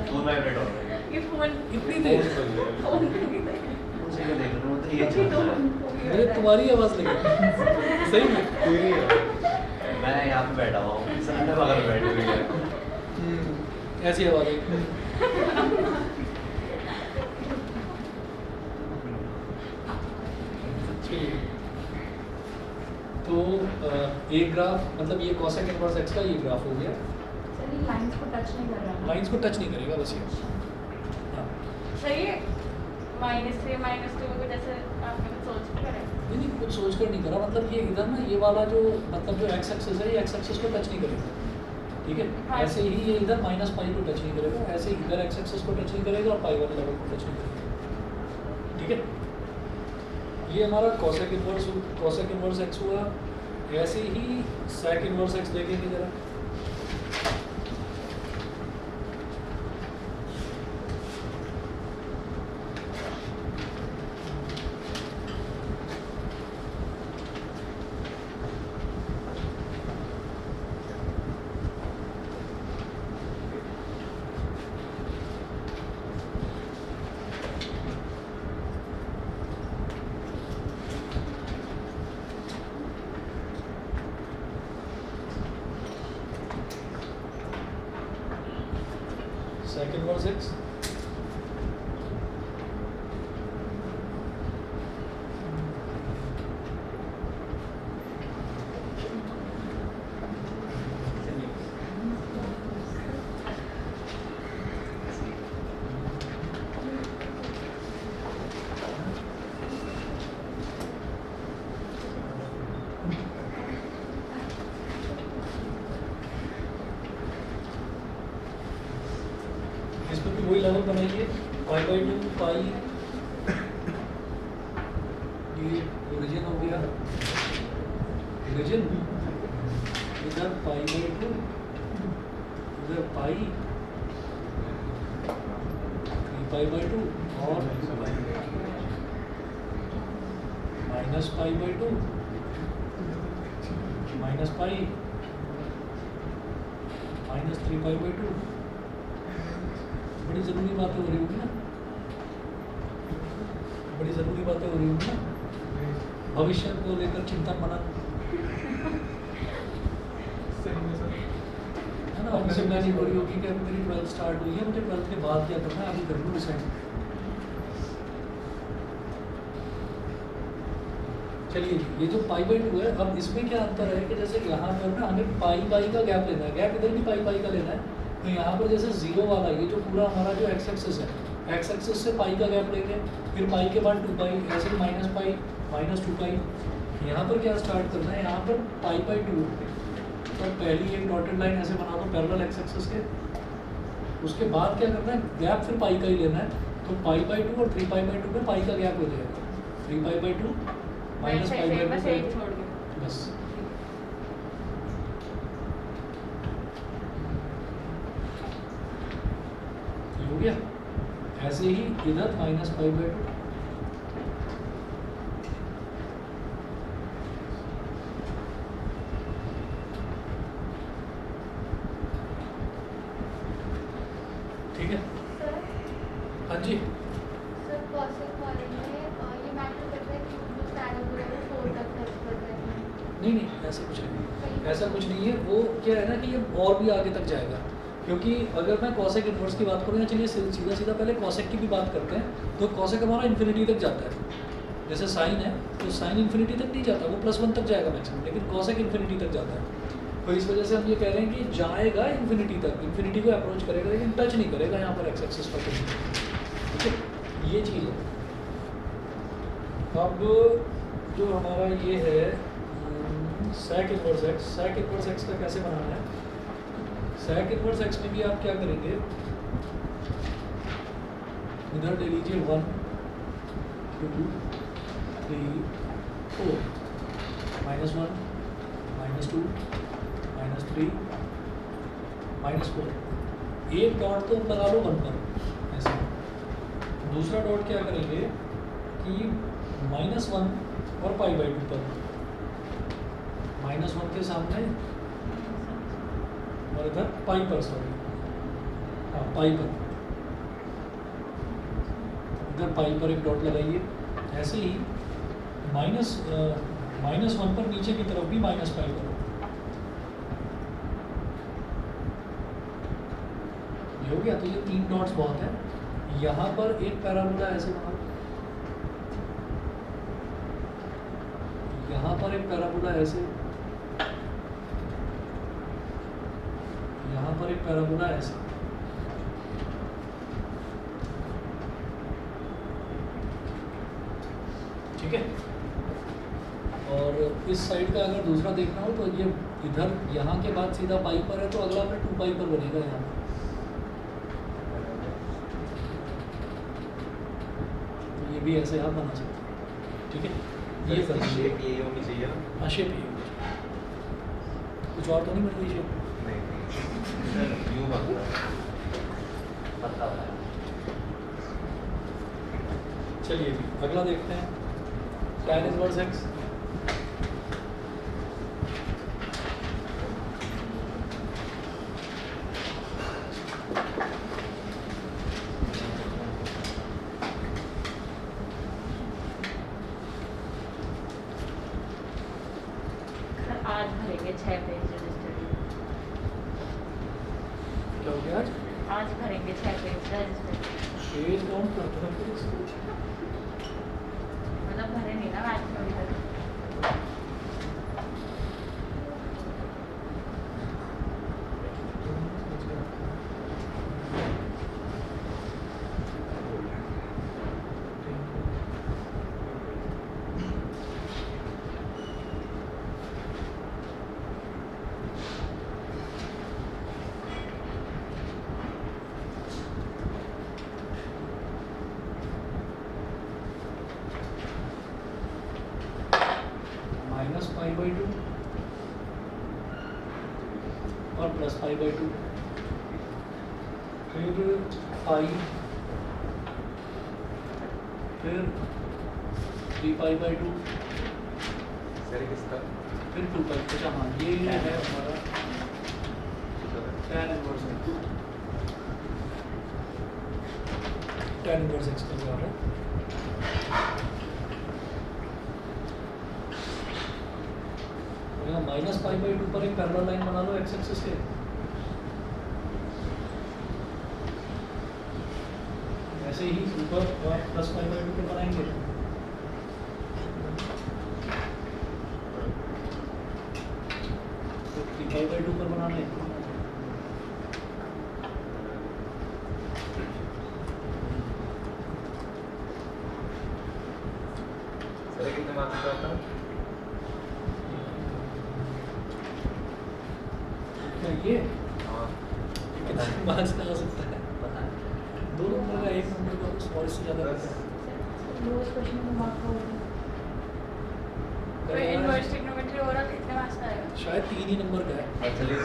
Speaker 4: फोन वाइब्रेट हो रहा है।
Speaker 2: ये फोन
Speaker 1: इतनी देर
Speaker 2: फोन
Speaker 4: मुझे क्या देख रहा हूँ, तो ये चल रहा है।
Speaker 1: मुझे तुम्हारी आवाज लगी सही में।
Speaker 4: तेरी है। मैं यहाँ पे बैठा हुआ हूँ, सन्डे बगल में बैठे हुए हैं।
Speaker 1: ऐसी आवाज है। चलिए, तो एक ग्राफ मतलब ये cosec इनवर्स x का ये ग्राफ हो गया।
Speaker 3: सर ये लाइंस को टच नहीं कर रहा है।
Speaker 1: लाइंस को टच नहीं करेगा बस ये। हाँ,
Speaker 2: सही है। -3 -2 को जैसे आपने कुछ सोच के करा है।
Speaker 1: नहीं कुछ सोच कर नहीं करा, मतलब ये इधर ना ये वाला जो मतलब जो x एक्सिस है ये x एक्सिस को टच नहीं करेगा। ठीक है,
Speaker 2: हाँ।
Speaker 1: ऐसे ही ये इधर -π को टच नहीं करेगा, ऐसे ही इधर x एक्सिस को टच नहीं करेगा और पाई वाले लेवल को टच नहीं करेगा। ठीक है, ये हमारा cosec इनवर्स x हुआ। ऐसे ही sec इनवर्स x देखेंगे जरा। sec इनवर्स x इसमें भी वही लेवल बनाइए। π/2 पाई, ये ओरिजिन हो गया, ओरिजिन इधर π/2, इधर पाई 3π/2 और -π/2 -π -3π/2। बड़ी ज़रूरी बातें हो रही होंगी ना, बड़ी ज़रूरी बातें हो रही होंगी ना, भविष्य को लेकर चिंतन मनन है ना। अभी शिमला नहीं हो रही होगी कि अभी मेरी 12th स्टार्ट हुई है, मुझे 12th के बाद क्या करना है, अभी कर लूँ डिसाइड। चलिए, ये जो π/2 है, अब इसमें क्या अंतर है कि जैसे यहाँ पर ना हमें पाई का गैप लेना है, गैप इधर भी पाई का लेना है। तो यहाँ पर जैसे 0 वाला ये जो पूरा हमारा जो x एक्सिस है, x एक्सिस से पाई का गैप लेंगे, फिर पाई के बाद 2π, ऐसे ही -π -2π। यहाँ पर क्या स्टार्ट करना है, यहाँ पर π/2 तो पहली एक डॉटेड लाइन ऐसे बना दो पैरेलल x एक्सिस के। उसके बाद क्या करना है, गैप फिर पाई का ही लेना है। तो π/2 और 3π/2 में पाई का गैप हो जाएगा, 3π/2
Speaker 2: बस
Speaker 1: -π/2
Speaker 2: एक छोड़ के
Speaker 1: बस। हो गया। ऐसे ही इधर -π/2 ठीक है।
Speaker 3: सर
Speaker 1: हाँ जी,
Speaker 3: सर cosec वाले में ये मैटर करता है कि जो स्टैंड हो वो 4 तक टच करता है।
Speaker 1: नहीं नहीं ऐसा कुछ नहीं, ऐसा कुछ नहीं है। वो क्या है ना कि ये और भी आगे तक जाएगा, क्योंकि अगर मैं कॉसेक इन्वर्स की बात करूँ, या चलिए सीधा सीधा पहले कॉसेक की भी बात करते हैं, तो कॉसेक हमारा इन्फिनिटी तक जाता है। जैसे साइन है तो साइन इन्फिनिटी तक नहीं जाता, वो +1 तक जाएगा मैक्सिमम, लेकिन कॉसेक इन्फिनिटी तक जाता है। तो इस वजह से हम ये कह रहे हैं कि जाएगा इन्फिनिटी तक, इन्फिनिटी को अप्रोच करेगा लेकिन टच नहीं करेगा यहाँ पर एक्स एक्सिस पर कहीं। ठीक है, ये चीज़ है। अब जो हमारा ये है sec इनवर्स एक्स का कैसे बनाना है? sec इनवर्स एक्स में भी आप क्या करेंगे, इधर ले लीजिए 1 2 3 4 -1 -2 -3 -4, एक डॉट तो बना लो 1 पर ऐसे। दूसरा डॉट क्या करेंगे कि -1 और π/2 पर, -1 के सामने और इधर पाई पर, सॉरी हाँ पाई पर, इधर पाई पर एक डॉट लगाइए। ऐसे ही -1 पर नीचे की तरफ भी -π पर। ये हो गया, तो ये 3 डॉट्स बहुत है। यहाँ पर एक पैराबोला ऐसे बना, यहाँ पर एक पैराबोला ऐसे, यहाँ पर एक पैराबोला ऐसे। ठीक है, और इस साइड का अगर दूसरा देखना हो तो ये इधर यहाँ के बाद सीधा पाई पर है, तो अगला फिर 2 पाई पर बनेगा यहाँ पर। तो ये भी ऐसे आप बना सकते हैं। ठीक है, ये कर
Speaker 4: शेप ये होनी चाहिए ना?
Speaker 1: हाँ शेप ये होनी चाहिए। कुछ और तो नहीं बन रही शेप?
Speaker 4: नहीं यूं बन रहा है, पता है।
Speaker 1: चलिए भी अगला देखते हैं, tan इनवर्स एक्स।
Speaker 2: आज भरेंगे 6 पेज रजिस्टर,
Speaker 1: क्या हो गया आज?
Speaker 2: आज भरेंगे 6 पेज रजिस्टर,
Speaker 1: पेज काउंट करते हैं फिर इसको।
Speaker 2: मतलब भरे नहीं ना आज में अभी तक।
Speaker 1: -π/2 और +π/2, फिर पाई, फिर 3π/2,
Speaker 4: सर किसका?
Speaker 1: फिर 2π। अच्छा हाँ, ये है हमारा tan inverse x. tan inverse x का जवाब है। -π/2 पर एक पैरेलल लाइन बना लो एक्स एक्सिस के। ऐसे ही ऊपर और +π/2 पे बनाएंगे। तो 3π/2 पर बनाना है।
Speaker 4: सर कितने मार्क्स का था?
Speaker 1: क्या ये
Speaker 4: हाँ
Speaker 1: कितना मार्क्स का हो सकता है?
Speaker 4: पता है।
Speaker 1: 2 नंबर का 1 नंबर का, स्मॉल से ज़्यादा रहता है।
Speaker 3: रोज क्वेश्चन में मार्क होगा।
Speaker 2: तो इनवर्स ट्रिग्नोमेट्री ओवरऑल कितने मार्क्स का आएगा?
Speaker 1: शायद 3 ही नंबर का है।
Speaker 4: एक्चुअली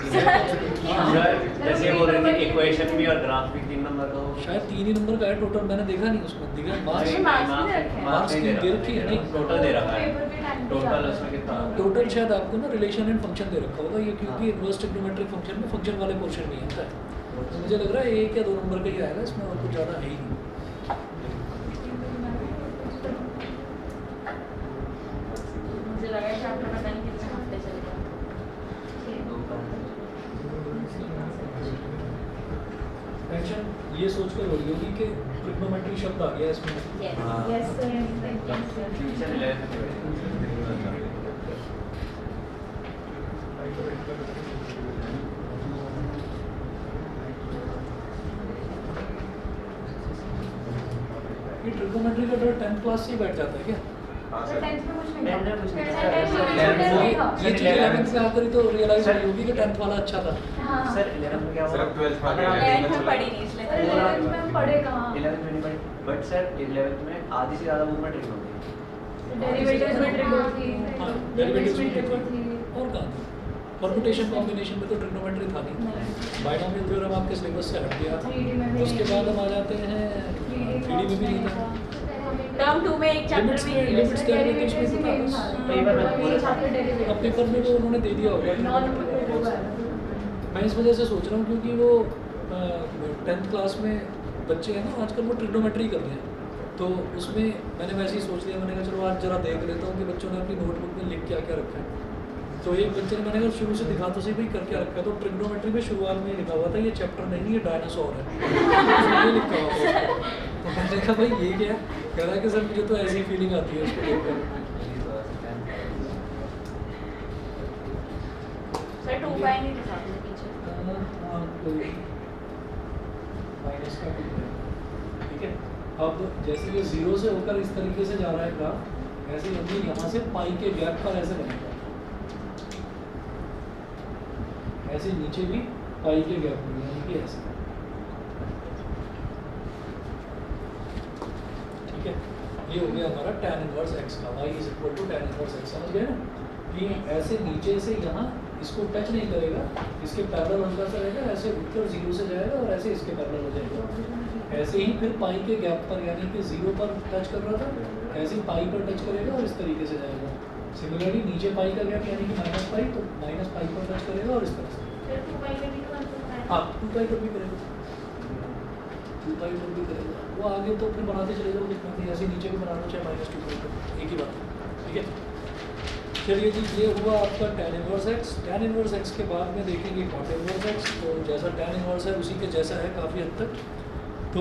Speaker 4: जैसे बोल रहे थे इक्वेशन भी और ग्राफ भी 3 नंबर का हो।
Speaker 1: शायद 3 ही नंबर का है टोटल, मैंने देखा नहीं उसमें। दिखा मार्क्स
Speaker 2: नहीं, marks भी दे रखे हैं।
Speaker 1: मार्क्स की दे रखी है, नहीं
Speaker 4: टोटल दे रखा है।
Speaker 3: पेपर के टाइम पे
Speaker 4: टोटल
Speaker 3: जाता है।
Speaker 4: उसमें कितना?
Speaker 1: टोटल शायद आपको ना रिलेशन एंड फंक्शन दे रखा होगा ये, क्योंकि
Speaker 4: हाँ।
Speaker 1: इनवर्स ट्रिग्नोमेट्रिक फंक्शन में फंक्शन वाले पोर्शन में ही आता है। तो मुझे लग रहा है 1 या 2 नंबर का ही आएगा इसमें, और कुछ ज़्यादा है ही नहीं।
Speaker 2: मुझे लगा कि आपको पता नहीं कितने हफ्ते
Speaker 1: ये सोचकर हो रही होगी कि ट्रिग्नोमेट्री शब्द आ गया इसमें।
Speaker 4: हाँ।
Speaker 3: यस सर
Speaker 4: ट्यूशन 11 में बैठे
Speaker 1: ये ट्रिग्नोमेट्री का डर 10th क्लास से ही बैठ जाता है क्या?
Speaker 4: हाँ
Speaker 3: सर
Speaker 4: सर
Speaker 3: 10th में कुछ नहीं
Speaker 4: नहीं,
Speaker 3: था।
Speaker 4: कुछ नहीं
Speaker 3: सर,
Speaker 4: था।
Speaker 3: 10th में
Speaker 4: सर,
Speaker 3: कुछ नहीं था।
Speaker 1: ये चीज़ 11th से आकर ही तो रियलाइज
Speaker 4: सर-
Speaker 1: हुई होगी कि 10th वाला अच्छा था।
Speaker 3: हाँ
Speaker 4: सर 11 में क्या हुआ?
Speaker 6: सिर्फ 12th में
Speaker 4: अगर आप
Speaker 6: गए।
Speaker 2: 11th में पढ़ी नहीं इसलिए
Speaker 3: सर 11th में हम पढ़े कहाँ?
Speaker 4: 11th में नहीं पढ़ी, बट सर 11th में आधी से ज़्यादा बुक में ट्रिक होती
Speaker 3: डेरिवेटिव्स में ट्रिगर थी,
Speaker 1: हाँ,
Speaker 3: डेरिवेटिव्स में
Speaker 1: derivatives
Speaker 3: ट्रिगर
Speaker 1: में
Speaker 3: थी।
Speaker 1: और कहाँ थी? परम्यूटेशन कॉम्बिनेशन में तो ट्रिग्नोमेट्री था नहीं।
Speaker 3: नहीं।
Speaker 1: बाइनोमियल थ्योरम आपके सिलेबस से हट गया।
Speaker 3: 3D में भी
Speaker 1: उसके
Speaker 3: नहीं
Speaker 1: बाद
Speaker 3: थी।
Speaker 1: हम आ जाते हैं 3D में भी नहीं था।
Speaker 2: टर्म 2 में एक चैप्टर
Speaker 1: Limits
Speaker 2: भी
Speaker 1: में-
Speaker 2: है।
Speaker 1: limits derivatives में था बस।
Speaker 4: पेपर में पूरा
Speaker 3: चैप्टर
Speaker 1: अब
Speaker 3: डेरिवेटिव्स
Speaker 1: पेपर में तो उन्होंने दे दिया होगा
Speaker 3: नॉन
Speaker 1: trigonometry। मैं इस वजह से सोच रहा हूँ क्योंकि वो 10th क्लास में बच्चे हैं ना आजकल वो ट्रिग्नोमेट्री कर रहे हैं, तो उसमें मैंने वैसे ही सोच लिया, मैंने कहा चलो आज जरा देख लेता हूँ कि बच्चों ने अपनी नोटबुक में लिख क्या क्या रखा है। तो एक बच्चे ने मैंने कहा शुरू से दिखा तो सही भाई कर क्या रखा है, तो ट्रिग्नोमेट्री में शुरुआत में लिखा हुआ था ये चैप्टर नहीं ये डायनासोर है। उसमें ये लिखा हुआ था उसमें। तो मैंने कहा भाई ये क्या है? कह रहा है कि सर मुझे तो ऐसी फीलिंग आती है उसको देखकर।
Speaker 2: सर 2 पाई नहीं दिखा दो पीछे।
Speaker 1: हाँ, कोई माइनस का टू है, ठीक है। अब जैसे ये 0 से होकर इस तरीके से जा रहा है ग्राफ, ऐसे ही हमने यहाँ से पाई के गैप पर ऐसे बनेगा, ऐसे नीचे भी पाई के गैप में यानी कि ऐसे, ठीक है। ये हो गया हमारा tan इनवर्स x का, y is equal to tan inverse x, समझ गए ना कि ऐसे नीचे से यहाँ इसको टच नहीं करेगा, इसके पैरेलल हल्का सा रहेगा, ऐसे उठकर 0 से जाएगा और ऐसे इसके पैरेलल हो जाएगा। ऐसे ही फिर पाई के गैप पर यानी कि 0 पर टच कर रहा था, ऐसे ही पाई पर टच करेगा और इस तरीके से जाएगा। सिमिलरली नीचे पाई का गैप यानी कि माइनस पाई, तो माइनस पाई पर टच करेगा और इस तरह से,
Speaker 2: फिर 2 पाई का भी तो आंसर है।
Speaker 1: हाँ 2 पाई पर भी करेगा, 2 पाई पर भी करेगा। वो आगे तो फिर बनाते चले जाओ, जितना भी ऐसे नीचे भी बना लो चाहे -2 पाई पर, एक ही बात है, ठीक है। चलिए जी, ये हुआ आपका tan inverse x। tan inverse x के बाद में देखेंगे cot इनवर्स x, तो जैसा tan इनवर्स है उसी के जैसा है काफ़ी हद तक। तो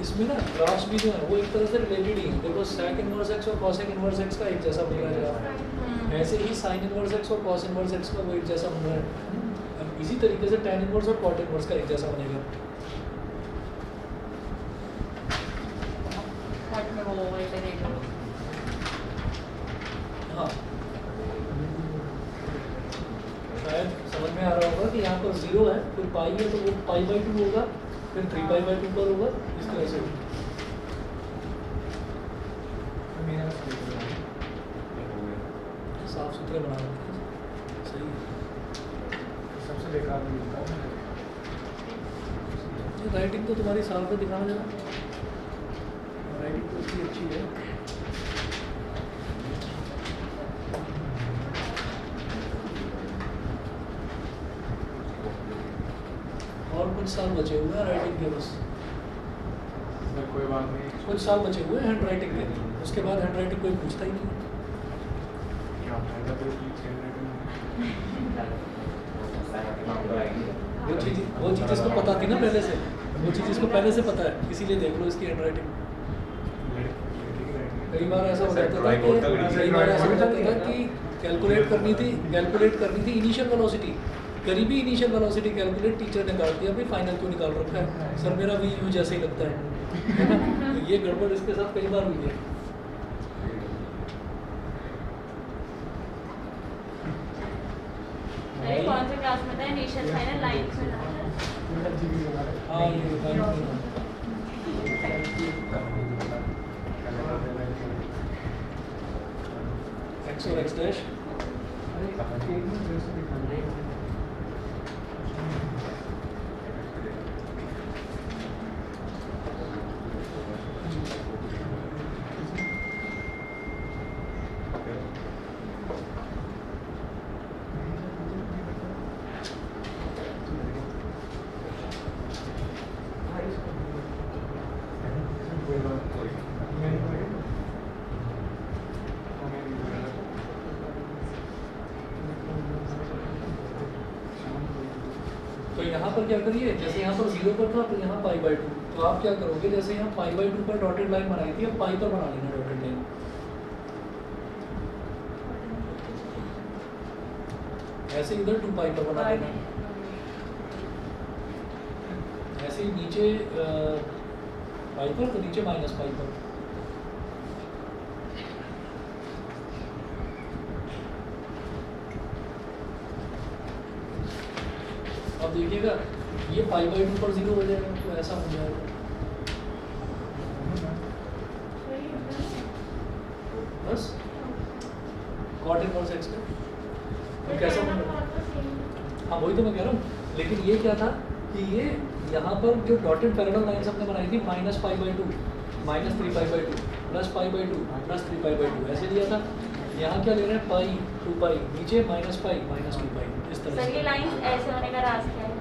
Speaker 1: इसमें ना ग्राफ्स भी जो है वो एक तरह से रिलेटेड ही है। देखो sec इनवर्स x और cosec इनवर्स x का एक जैसा बन रहा है, ऐसे ही sin इनवर्स x और cos इनवर्स x का वो एक जैसा बन रहा है। अब इसी तरीके से tan इनवर्स और cot इनवर्स का एक जैसा बनेगा।
Speaker 2: हट में वो वैसे देखो।
Speaker 1: हाँ, शायद समझ में आ रहा होगा कि यहाँ पर 0 है, फिर पाई है तो वो π/2 होगा, फिर 3π/2 पर होगा, इस तरह से। साफ सुथरे बना रखे हैं, सही है।
Speaker 6: सबसे बेकार मिलता है।
Speaker 1: ये राइटिंग तो तुम्हारी साफ है, दिखाना जरा। राइटिंग तो उसकी अच्छी है। और कुछ साल बचे हुए हैं राइटिंग के, बस
Speaker 6: कोई बात नहीं।
Speaker 1: कुछ साल बचे हुए हैं हैंड राइटिंग के, उसके बाद हैंड राइटिंग कोई पूछता ही नहीं है।
Speaker 6: क्या फायदा तो इसकी
Speaker 1: वो चीज़ इसको पता थी ना पहले से, वो चीज़ इसको पहले से पता है, इसीलिए देख लो इसकी हैंड राइटिंग। कई बार ऐसा हो जाता था कि कैलकुलेट करनी थी इनिशियल वेलोसिटी, करीबी इनिशियल वेलोसिटी कैलकुलेट टीचर ने कर दिया, भाई फाइनल क्यों निकाल रखा है सर, मेरा भी यूँ जैसे ही लगता है ना। तो ये गड़बड़ इसके साथ कई बार हुई है।
Speaker 2: अरे कौन से क्लास में था इनिशियल फाइनल लाइंस में था?
Speaker 1: हाँ ये एक्स और एक्स डैश, तो यहाँ पर क्या करिए, जैसे यहाँ पर 0 पर था तो यहाँ π/2, तो आप क्या करोगे, जैसे यहाँ पाई बाई 2 पर डॉटेड लाइन बनाई थी, अब पाई पर बना लेना डॉटेड लाइन। ऐसे इधर 2 पाई पर बना लेना, ऐसे ही नीचे पाई पर, तो नीचे माइनस पाई पर। अब देखिएगा ये पाई बाई 2 पर 0 हो जाएगा, तो ऐसा हो जाएगा। बस कॉट इनवर्स एक्स का तो कैसा होगा? हाँ वही तो मैं कह रहा हूँ, लेकिन ये क्या था कि ये यहाँ पर जो डॉटेड पैरेलल लाइंस हमने बनाई थी minus pi by 2, minus 3 pi by 2, plus pi by 2, plus 3 pi by 2 ऐसे लिया था। यहाँ क्या ले रहे हैं, पाई 2 पाई, नीचे माइनस पाई माइनस 2 पाई, इस तरह
Speaker 2: सर
Speaker 1: से।
Speaker 2: ये लाइन ऐसे होने का राज क्या है?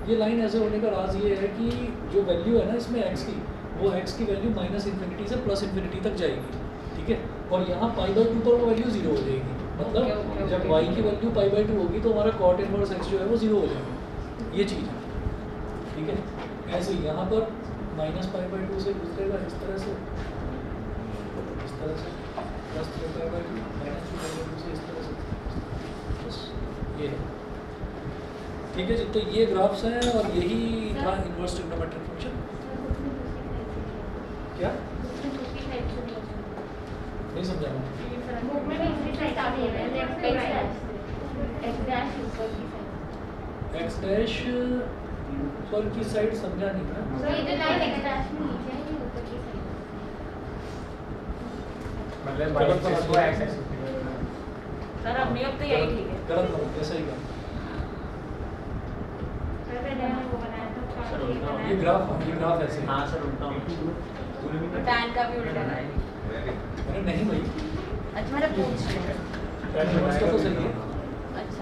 Speaker 1: ये लाइन ऐसे होने का राज ये है कि जो वैल्यू है ना इसमें x की, वो x की वैल्यू माइनस इन्फिनिटी से प्लस इन्फिनिटी तक जाएगी, ठीक है। और यहाँ पाई बाई 2 पर वो वैल्यू 0 हो जाएगी, मतलब
Speaker 2: Okay.
Speaker 1: जब y की वैल्यू पाई बाई 2 होगी तो हमारा कॉट इनवर्स x जो है वो 0 हो जाएगा, ये चीज़ है, ठीक है। ऐसे ही यहाँ पर माइनस पाई बाई 2 से गुजरेगा इस तरह से, plus 3 pi by 2, minus 2 pi by 2 से इस तरह से, बस ये है, ठीक है जी। तो ये ग्राफ्स हैं और यही था इनवर्स ट्रिग्नोमेट्रिक फंक्शन। क्या नहीं समझा मैं? एक्स डैश ऊपर की साइड समझा नहीं ना।
Speaker 6: मतलब माइनस को एक्स होती है।
Speaker 2: सर अपनी अब तो यही ठीक है।
Speaker 1: गलत गलत ऐसा ही कर। ये ग्राफ ऐसे है।
Speaker 4: हाँ सर उल्टा
Speaker 2: तो टैन का भी उल्टा है।
Speaker 1: अरे नहीं भाई,
Speaker 2: अच्छा मैंने पूछ लिया।
Speaker 1: tan इनवर्स का तो सही है।
Speaker 2: अच्छा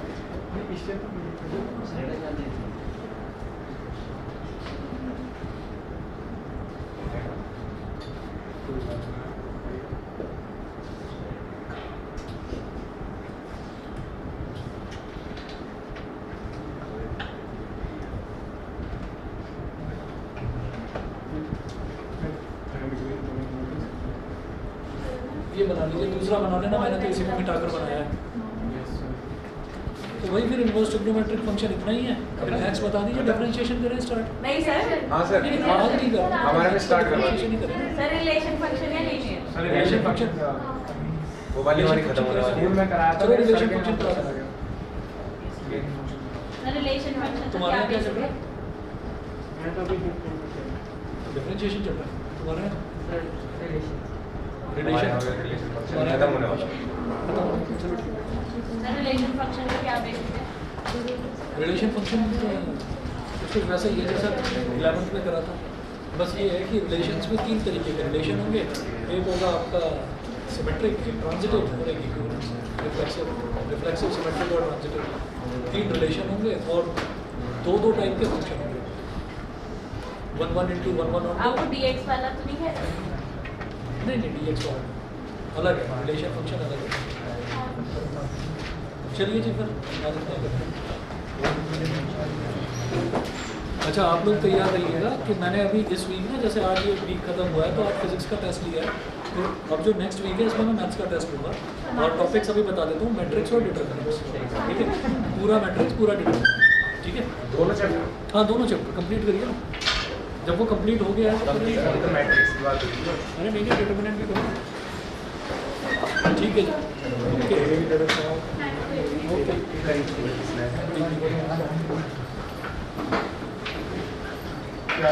Speaker 1: ये बना लीजिए, दूसरा बना लेना, मैंने तो इसी में मिटाकर बनाया है। तो वही फिर इनवर्स ट्रिग्नोमेट्रिक फंक्शन इतना ही है। फिर एक्स बता दीजिए, डिफरेंशिएशन करें स्टार्ट।
Speaker 2: नहीं सर,
Speaker 6: हाँ सर,
Speaker 1: नहीं आज नहीं करना,
Speaker 6: हमारे में start करो।
Speaker 1: डिफरेंशिएशन ही करें।
Speaker 2: सर रिलेशन फंक्शन या लीनियर?
Speaker 6: सर
Speaker 1: रिलेशन फंक्शन
Speaker 6: वो वाली हमारी खत्म होने वाली है। स्कूल में कराया था।
Speaker 1: चलो रिलेशन फंक्शन करा दो।
Speaker 2: सर रिलेशन फंक्शन तो
Speaker 1: तुम्हारे
Speaker 2: क्या
Speaker 1: यहाँ क्या चल
Speaker 2: बेसिक
Speaker 1: रहा
Speaker 2: है?
Speaker 1: है?
Speaker 6: मैं तो अभी
Speaker 1: डिफरेंशिएशन चल रहा है तुम्हारे यहाँ? रिलेशन
Speaker 6: रिलेशन खत्म होने वाला है।
Speaker 1: चलो ठीक है।
Speaker 2: सर रिलेशन फंक्शन का क्या बेसिक है?
Speaker 1: रिलेशन फंक्शन उसको वैसा ही है जैसा 11th में करा था। बस ये है कि रिलेशंस में 3 तरीके के रिलेशन होंगे। एक होगा आपका सिमेट्रिक, एक ट्रांजिटिव और एक इक्विवेलेंस, रिफ्लेक्सिव सिमेट्रिक और ट्रांजिटिव। 3 रिलेशन होंगे और 2 टाइप के फंक्शन होंगे, 1 into 1 और
Speaker 2: आपको dx वाला तो नहीं है?
Speaker 1: नहीं dx वाला अलग है, रिलेशन फंक्शन अलग है। चलिए जी फिर आज इतना ही करते हैं। अच्छा आप लोग तैयार रहिएगा कि मैंने अभी इस वीक ना, जैसे आज ये वीक खत्म हुआ है तो आप फिजिक्स का टेस्ट लिया है, फिर अब जो नेक्स्ट वीक है इसमें मैं मैथ्स का टेस्ट लूँगा और टॉपिक्स अभी बता देता हूँ, मैट्रिक्स और डिटरमिनेंट्स, ठीक है। पूरा मैट्रिक्स पूरा डिटरमिनेंट, ठीक है।
Speaker 6: दोनों चैप्टर
Speaker 1: हाँ दोनों चैप्टर कंप्लीट करिए ना, जब वो कंप्लीट हो गया है तो फिर
Speaker 6: तो मैट्रिक्स की बात हुई।
Speaker 1: अरे नहीं डिटरमिनेंट भी करो, ठीक है जी, ओके
Speaker 6: क्या